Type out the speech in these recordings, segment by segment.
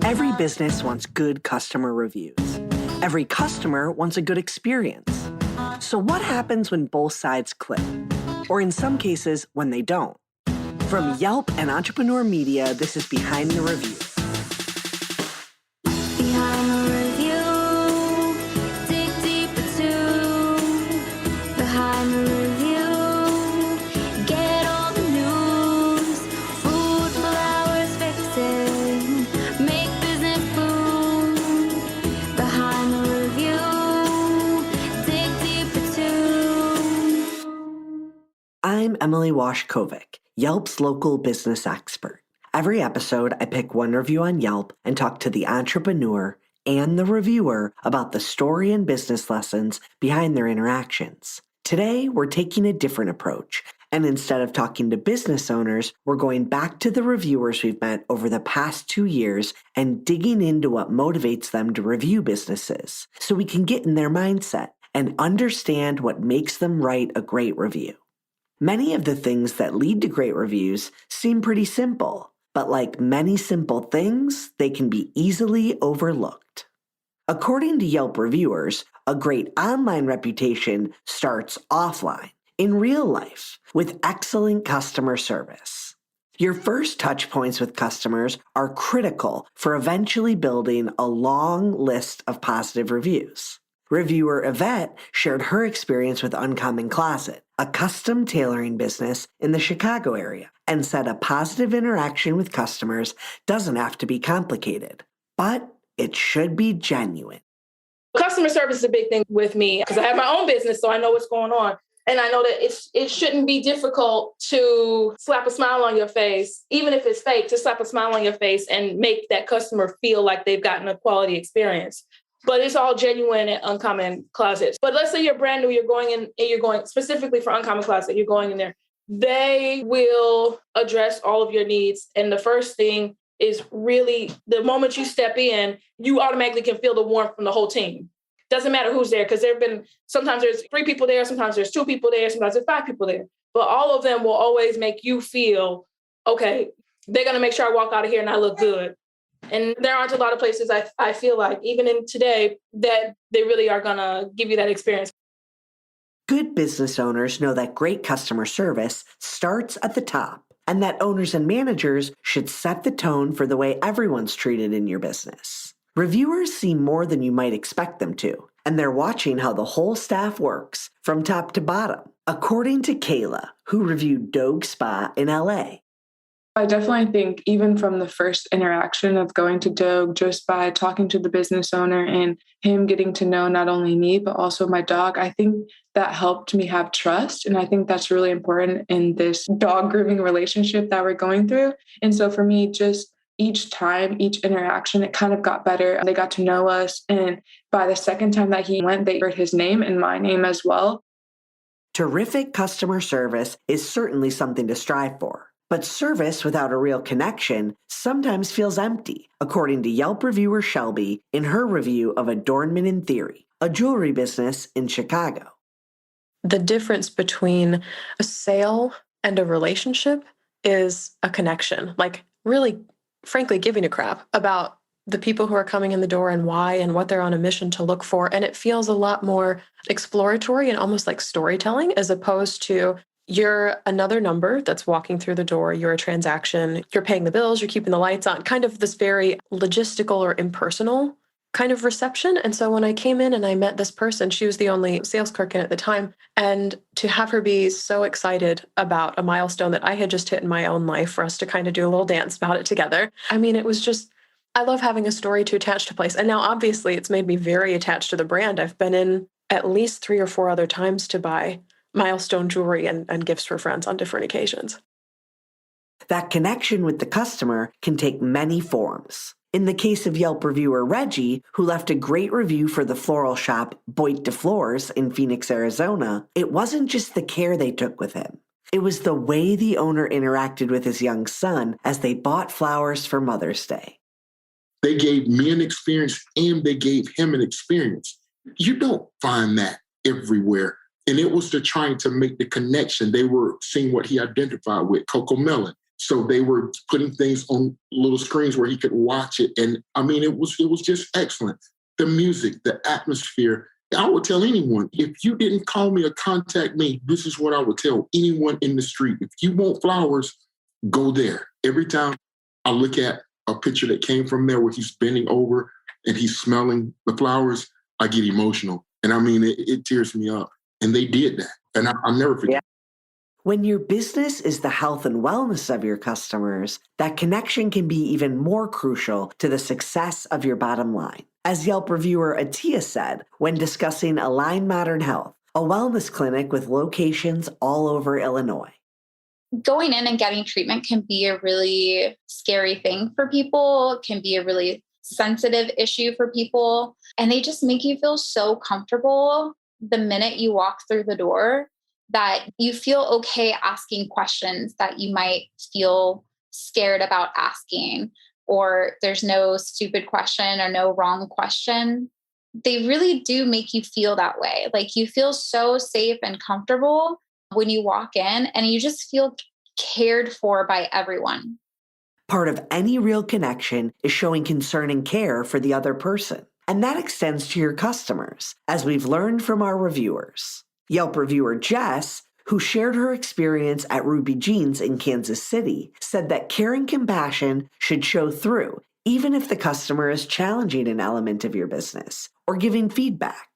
Every business wants good customer reviews. Every customer wants a good experience. So what happens when both sides click? Or in some cases, when they don't? From Yelp and Entrepreneur Media, this is Behind the Review. Behind the review, dig deeper too. Behind the review, get all the news. Food, flowers, fixing, make business boom. Behind the review, dig deeper too. I'm Emily Washcovick, Yelp's local business expert. Every episode, I pick one review on Yelp and talk to the entrepreneur and the reviewer about the story and business lessons behind their interactions. Today, we're taking a different approach, and instead of talking to business owners, we're going back to the reviewers we've met over the past 2 years and digging into what motivates them to review businesses so we can get in their mindset and understand what makes them write a great review. Many of the things that lead to great reviews seem pretty simple, but like many simple things, they can be easily overlooked. According to Yelp reviewers, a great online reputation starts offline, in real life, with excellent customer service. Your first touch points with customers are critical for eventually building a long list of positive reviews. Reviewer Yvette shared her experience with Uncommon Closet, a custom tailoring business in the Chicago area, and said a positive interaction with customers doesn't have to be complicated, but it should be genuine. Customer service is a big thing with me because I have my own business, so I know what's going on. And I know that it shouldn't be difficult to slap a smile on your face, even if it's fake, to slap a smile on your face and make that customer feel like they've gotten a quality experience. But it's all genuine at Uncommon Closets. But let's say you're brand new, you're going specifically for Uncommon Closet, you're going in there. They will address all of your needs. And the first thing is really the moment you step in, you automatically can feel the warmth from the whole team. Doesn't matter who's there, because sometimes there's 3 people there, sometimes there's 2 people there, sometimes there's 5 people there. But all of them will always make you feel, okay, they're going to make sure I walk out of here and I look good. And there aren't a lot of places I feel like, even in today, that they really are going to give you that experience. Good business owners know that great customer service starts at the top and that owners and managers should set the tone for the way everyone's treated in your business. Reviewers see more than you might expect them to, and they're watching how the whole staff works from top to bottom, according to Kayla, who reviewed Dogue Spa in LA. I definitely think even from the first interaction of going to Dogue, just by talking to the business owner and him getting to know not only me, but also my dog, I think that helped me have trust. And I think that's really important in this dog grooming relationship that we're going through. And so for me, just each time, each interaction, it kind of got better. They got to know us. And by the second time that he went, they heard his name and my name as well. Terrific customer service is certainly something to strive for. But service without a real connection sometimes feels empty, according to Yelp reviewer Shelby in her review of Adornment in Theory, a jewelry business in Chicago. The difference between a sale and a relationship is a connection. Like really, frankly, giving a crap about the people who are coming in the door and why and what they're on a mission to look for. And it feels a lot more exploratory and almost like storytelling as opposed to you're another number that's walking through the door. You're a transaction. You're paying the bills. You're keeping the lights on. Kind of this very logistical or impersonal kind of reception. And so when I came in and I met this person, she was the only sales clerk in at the time. And to have her be so excited about a milestone that I had just hit in my own life for us to kind of do a little dance about it together. I mean, it was just, I love having a story to attach to place. And now obviously it's made me very attached to the brand. I've been in at least 3 or 4 other times to buy milestone jewelry and gifts for friends on different occasions. That connection with the customer can take many forms. In the case of Yelp reviewer Reggie, who left a great review for the floral shop Boit de Flores in Phoenix, Arizona, it wasn't just the care they took with him. It was the way the owner interacted with his young son as they bought flowers for Mother's Day. They gave me an experience and they gave him an experience. You don't find that everywhere. And it was to trying to make the connection. They were seeing what he identified with, Coco Melon. So they were putting things on little screens where he could watch it. And I mean, it was just excellent. The music, the atmosphere. I would tell anyone, if you didn't call me or contact me, this is what I would tell anyone in the street. If you want flowers, go there. Every time I look at a picture that came from there where he's bending over and he's smelling the flowers, I get emotional. And I mean, it tears me up. And they did that. And I'll never forget. When your business is the health and wellness of your customers, that connection can be even more crucial to the success of your bottom line. As Yelp reviewer Atia said when discussing Align Modern Health, a wellness clinic with locations all over Illinois. Going in and getting treatment can be a really scary thing for people. It can be a really sensitive issue for people. And they just make you feel so comfortable the minute you walk through the door that you feel okay asking questions that you might feel scared about asking, or there's no stupid question or no wrong question. They really do make you feel that way. Like you feel so safe and comfortable when you walk in and you just feel cared for by everyone. Part of any real connection is showing concern and care for the other person. And that extends to your customers, as we've learned from our reviewers. Yelp reviewer Jess, who shared her experience at Ruby Jeans in Kansas City, said that care and compassion should show through, even if the customer is challenging an element of your business or giving feedback.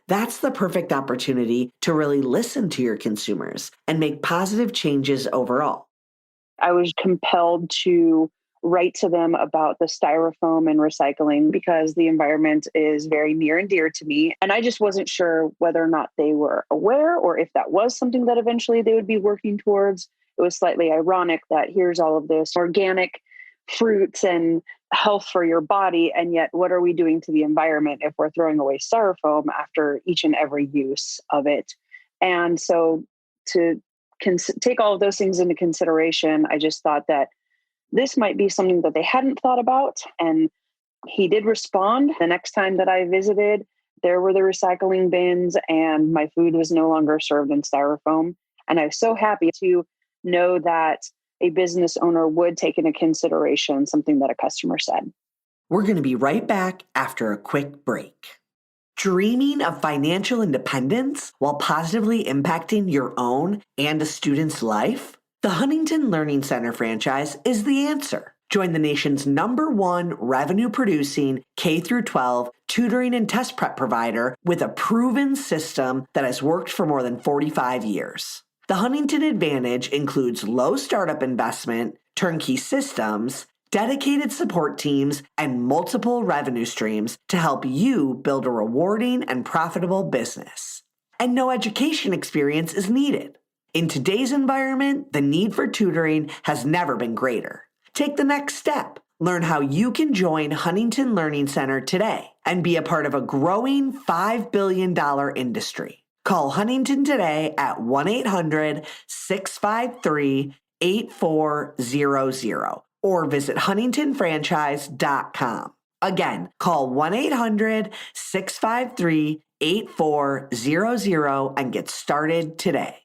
That's the perfect opportunity to really listen to your consumers and make positive changes overall. I was compelled to write to them about the styrofoam and recycling because the environment is very near and dear to me. And I just wasn't sure whether or not they were aware or if that was something that eventually they would be working towards. It was slightly ironic that here's all of this organic fruits and health for your body. And yet what are we doing to the environment if we're throwing away styrofoam after each and every use of it? And so to take all of those things into consideration, I just thought that this might be something that they hadn't thought about. And he did respond. The next time that I visited, there were the recycling bins and my food was no longer served in styrofoam. And I was so happy to know that a business owner would take into consideration something that a customer said. We're going to be right back after a quick break. Dreaming of financial independence while positively impacting your own and a student's life? The Huntington Learning Center franchise is the answer. Join the nation's #1 revenue-producing K-12 tutoring and test prep provider with a proven system that has worked for more than 45 years. The Huntington Advantage includes low startup investment, turnkey systems, dedicated support teams, and multiple revenue streams to help you build a rewarding and profitable business. And no education experience is needed. In today's environment, the need for tutoring has never been greater. Take the next step. Learn how you can join Huntington Learning Center today and be a part of a growing $5 billion industry. Call Huntington today at 1-800-653-8400 or visit huntingtonfranchise.com. Again, call 1-800-653-8400 and get started today.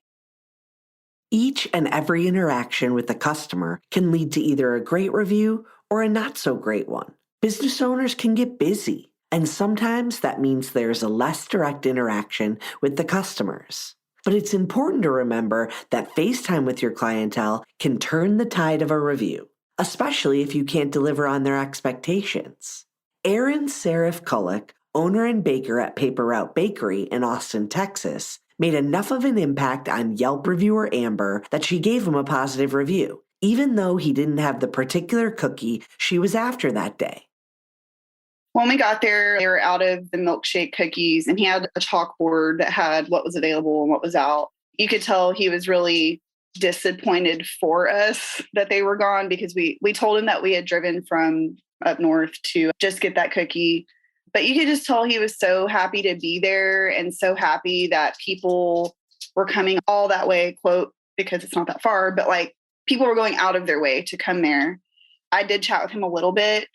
Each and every interaction with the customer can lead to either a great review or a not so great one. Business owners can get busy, and sometimes that means there's a less direct interaction with the customers. But it's important to remember that FaceTime with your clientele can turn the tide of a review, especially if you can't deliver on their expectations. Aaron Serif Kulik, owner and baker at Paper Route Bakery in Austin, Texas, made enough of an impact on Yelp reviewer Amber that she gave him a positive review, even though he didn't have the particular cookie she was after that day. When we got there, they were out of the milkshake cookies, and he had a chalkboard that had what was available and what was out. You could tell he was really disappointed for us that they were gone, because we told him that we had driven from up north to just get that cookie. But you could just tell he was so happy to be there and so happy that people were coming all that way, quote, because it's not that far, but like people were going out of their way to come there. I did chat with him a little bit.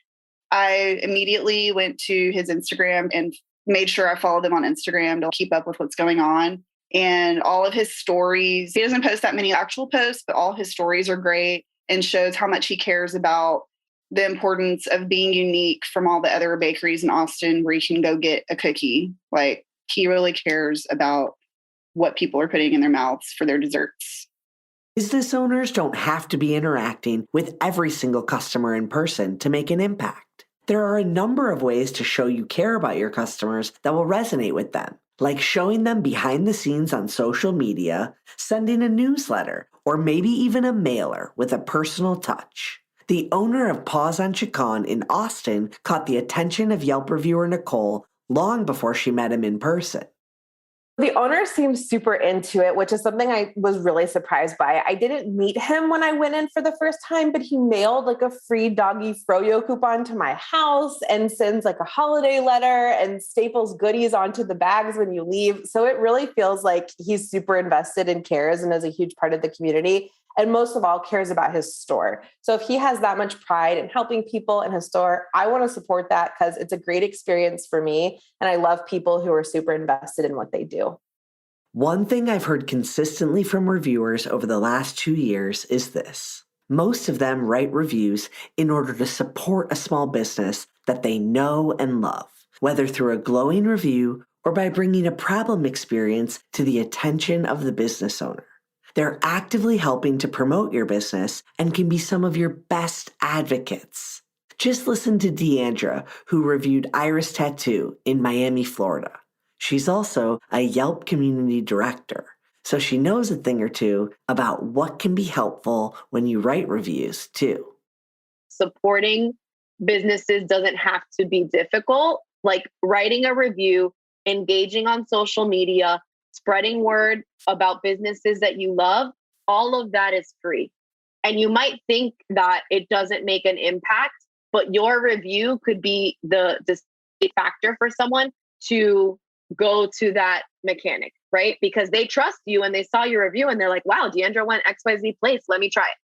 I immediately went to his Instagram and made sure I followed him on Instagram to keep up with what's going on. And all of his stories, he doesn't post that many actual posts, but all his stories are great. and shows how much he cares about the importance of being unique from all the other bakeries in Austin where you can go get a cookie. Like, he really cares about what people are putting in their mouths for their desserts. Business owners don't have to be interacting with every single customer in person to make an impact. There are a number of ways to show you care about your customers that will resonate with them, like showing them behind the scenes on social media, sending a newsletter, or maybe even a mailer with a personal touch. The owner of Paws on Chacon in Austin caught the attention of Yelp reviewer Nicole long before she met him in person. The owner seems super into it, which is something I was really surprised by. I didn't meet him when I went in for the first time, but he mailed like a free doggy froyo coupon to my house and sends like a holiday letter and staples goodies onto the bags when you leave. So it really feels like he's super invested and cares and is a huge part of the community. And most of all, cares about his store. So if he has that much pride in helping people in his store, I want to support that because it's a great experience for me. And I love people who are super invested in what they do. One thing I've heard consistently from reviewers over the last 2 years is this. Most of them write reviews in order to support a small business that they know and love, whether through a glowing review or by bringing a problem experience to the attention of the business owner. They're actively helping to promote your business and can be some of your best advocates. Just listen to Deandra, who reviewed Iris Tattoo in Miami, Florida. She's also a Yelp community director, so she knows a thing or two about what can be helpful when you write reviews too. Supporting businesses doesn't have to be difficult. Like writing a review, engaging on social media, spreading word about businesses that you love, all of that is free. And you might think that it doesn't make an impact, but your review could be the factor for someone to go to that mechanic, right? Because they trust you and they saw your review and they're like, wow, Deandra went XYZ place, let me try it.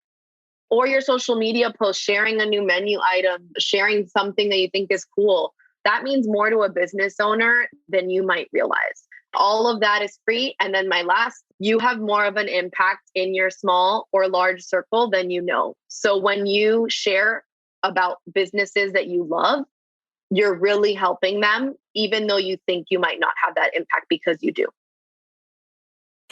Or your social media post, sharing a new menu item, sharing something that you think is cool. That means more to a business owner than you might realize. All of that is free. And then my last, you have more of an impact in your small or large circle than you know. So when you share about businesses that you love, you're really helping them, even though you think you might not have that impact because you do.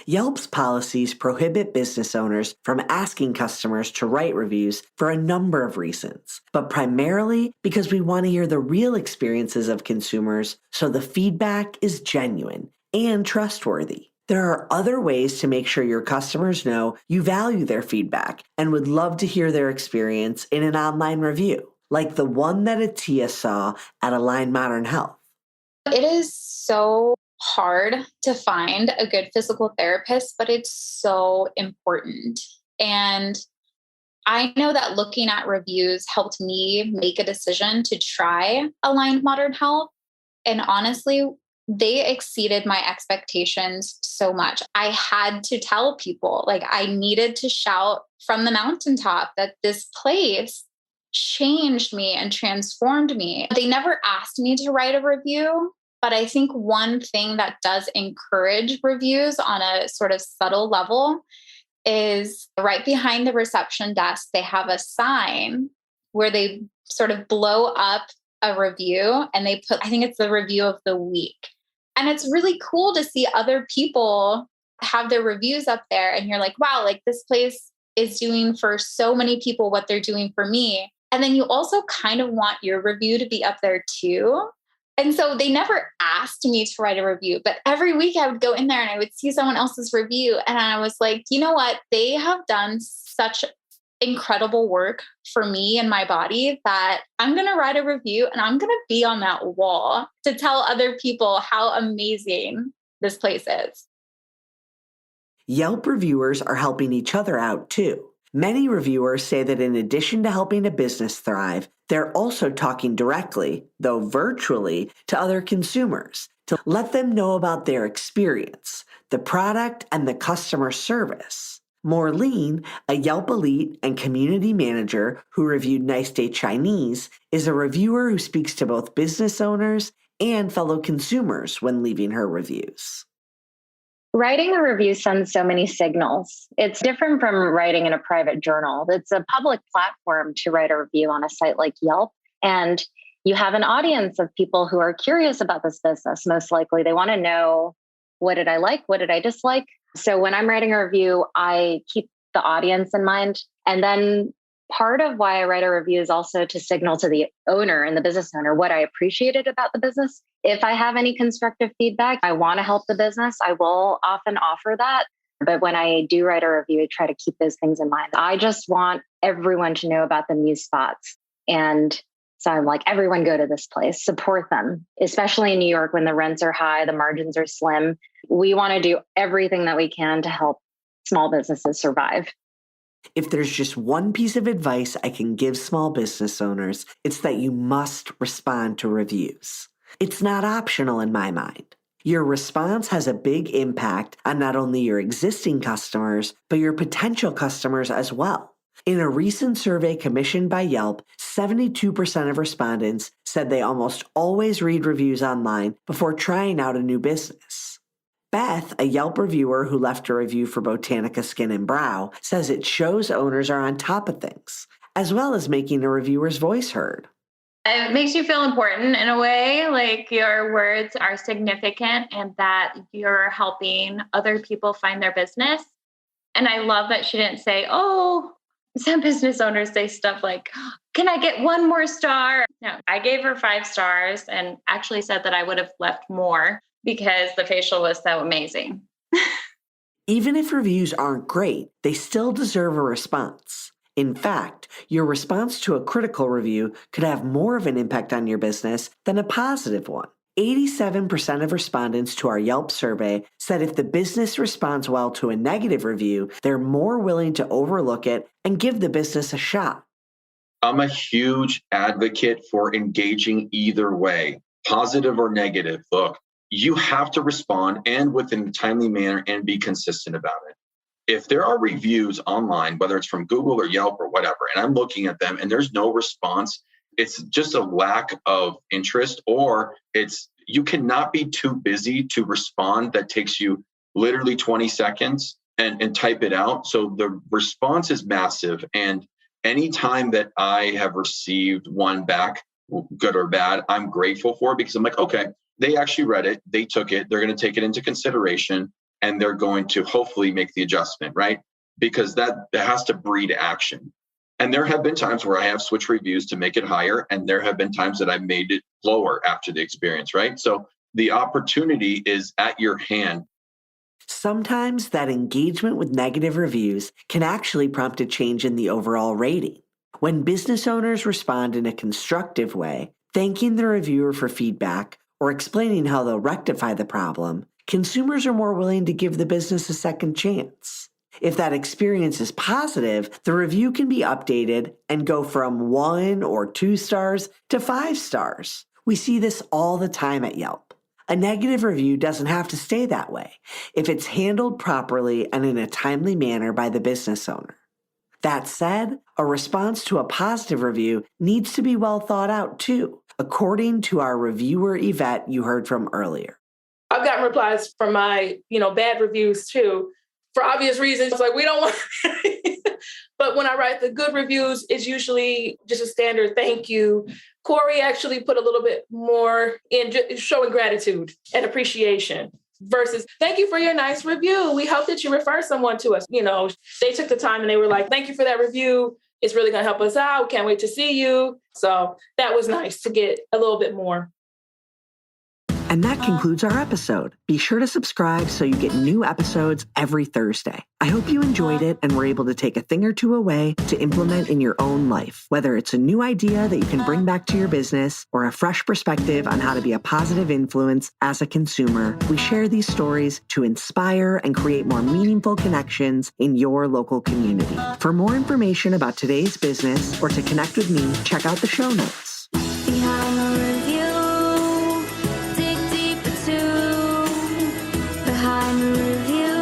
Yelp's policies prohibit business owners from asking customers to write reviews for a number of reasons, but primarily because we want to hear the real experiences of consumers so the feedback is genuine and trustworthy. There are other ways to make sure your customers know you value their feedback and would love to hear their experience in an online review, like the one that Atia saw at Align Modern Health. It is so hard to find a good physical therapist, but it's so important. And I know that looking at reviews helped me make a decision to try Aligned Modern Health. And honestly, they exceeded my expectations so much. I had to tell people, like, I needed to shout from the mountaintop that this place changed me and transformed me. They never asked me to write a review, but I think one thing that does encourage reviews on a sort of subtle level is right behind the reception desk, they have a sign where they sort of blow up a review and they put, I think it's the review of the week. And it's really cool to see other people have their reviews up there. And you're like, wow, like this place is doing for so many people what they're doing for me. And then you also kind of want your review to be up there too. And so they never asked me to write a review, but every week I would go in there and I would see someone else's review. And I was like, you know what? They have done such incredible work for me and my body that I'm going to write a review and I'm going to be on that wall to tell other people how amazing this place is. Yelp reviewers are helping each other out too. Many reviewers say that in addition to helping a business thrive, they're also talking directly, though virtually, to other consumers to let them know about their experience, the product, and the customer service. Maureen, a Yelp Elite and community manager who reviewed Nice Day Chinese, is a reviewer who speaks to both business owners and fellow consumers when leaving her reviews. Writing a review sends so many signals. It's different from writing in a private journal. It's a public platform to write a review on a site like Yelp. And you have an audience of people who are curious about this business. Most likely, they want to know, what did I like? What did I dislike? So when I'm writing a review, I keep the audience in mind. And then part of why I write a review is also to signal to the owner and the business owner what I appreciated about the business. If I have any constructive feedback, I want to help the business, I will often offer that. But when I do write a review, I try to keep those things in mind. I just want everyone to know about the Muse spots. And so I'm like, everyone go to this place, support them, especially in New York when the rents are high, the margins are slim. We want to do everything that we can to help small businesses survive. If there's just one piece of advice I can give small business owners, it's that you must respond to reviews. It's not optional in my mind. Your response has a big impact on not only your existing customers, but your potential customers as well. In a recent survey commissioned by Yelp, 72% of respondents said they almost always read reviews online before trying out a new business. Beth, a Yelp reviewer who left a review for Botanica Skin and Brow, says it shows owners are on top of things, as well as making a reviewer's voice heard. It makes you feel important in a way, like your words are significant and that you're helping other people find their business. And I love that she didn't say, oh, some business owners say stuff like, can I get one more star? No, I gave her 5 stars and actually said that I would have left more because the facial was so amazing. Even if reviews aren't great, they still deserve a response. In fact, your response to a critical review could have more of an impact on your business than a positive one. 87% of respondents to our Yelp survey said if the business responds well to a negative review, they're more willing to overlook it and give the business a shot. I'm a huge advocate for engaging either way, positive or negative. Look, you have to respond and within a timely manner and be consistent about it. If there are reviews online, whether it's from Google or Yelp or whatever, and I'm looking at them and there's no response, it's just a lack of interest, or you cannot be too busy to respond. That takes you literally 20 seconds and type it out. So the response is massive. And anytime that I have received one back, good or bad, I'm grateful for it because I'm like, okay, they actually read it, they took it, they're going to take it into consideration, and they're going to hopefully make the adjustment, right? Because that has to breed action. And there have been times where I have switched reviews to make it higher, and there have been times that I've made it lower after the experience, right? So the opportunity is at your hand. Sometimes that engagement with negative reviews can actually prompt a change in the overall rating. When business owners respond in a constructive way, thanking the reviewer for feedback or explaining how they'll rectify the problem, consumers are more willing to give the business a second chance. If that experience is positive, the review can be updated and go from 1 or 2 stars to 5 stars. We see this all the time at Yelp. A negative review doesn't have to stay that way if it's handled properly and in a timely manner by the business owner. That said, a response to a positive review needs to be well thought out too, according to our reviewer Yvette you heard from earlier. I've gotten replies from my, bad reviews too, for obvious reasons. It's like, we don't want, but when I write the good reviews, it's usually just a standard thank you. Corey actually put a little bit more in showing gratitude and appreciation versus thank you for your nice review. We hope that you refer someone to us. They took the time and they were like, thank you for that review. It's really going to help us out. Can't wait to see you. So that was nice to get a little bit more. And that concludes our episode. Be sure to subscribe so you get new episodes every Thursday. I hope you enjoyed it and were able to take a thing or two away to implement in your own life. Whether it's a new idea that you can bring back to your business or a fresh perspective on how to be a positive influence as a consumer, we share these stories to inspire and create more meaningful connections in your local community. For more information about today's business or to connect with me, check out the show notes. Behind the review, dig deeper too. Behind the review,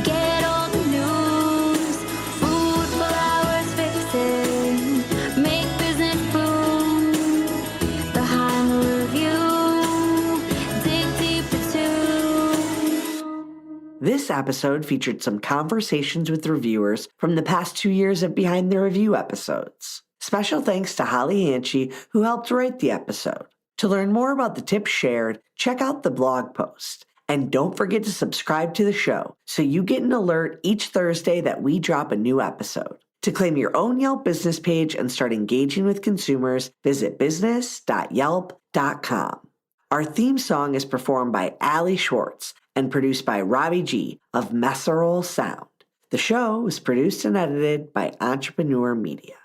get all the news. Food for hours fixing, make business boom. Behind the review, dig deeper too. episode featured some conversations with reviewers from the past 2 years of Behind the Review episodes. Special thanks to Holly Hanchy, who helped write the episode. To learn more about the tips shared, check out the blog post. And don't forget to subscribe to the show so you get an alert each Thursday that we drop a new episode. To claim your own Yelp business page and start engaging with consumers, visit business.yelp.com. Our theme song is performed by Allie Schwartz and produced by Robbie G of Messerol Sound. The show was produced and edited by Entrepreneur Media.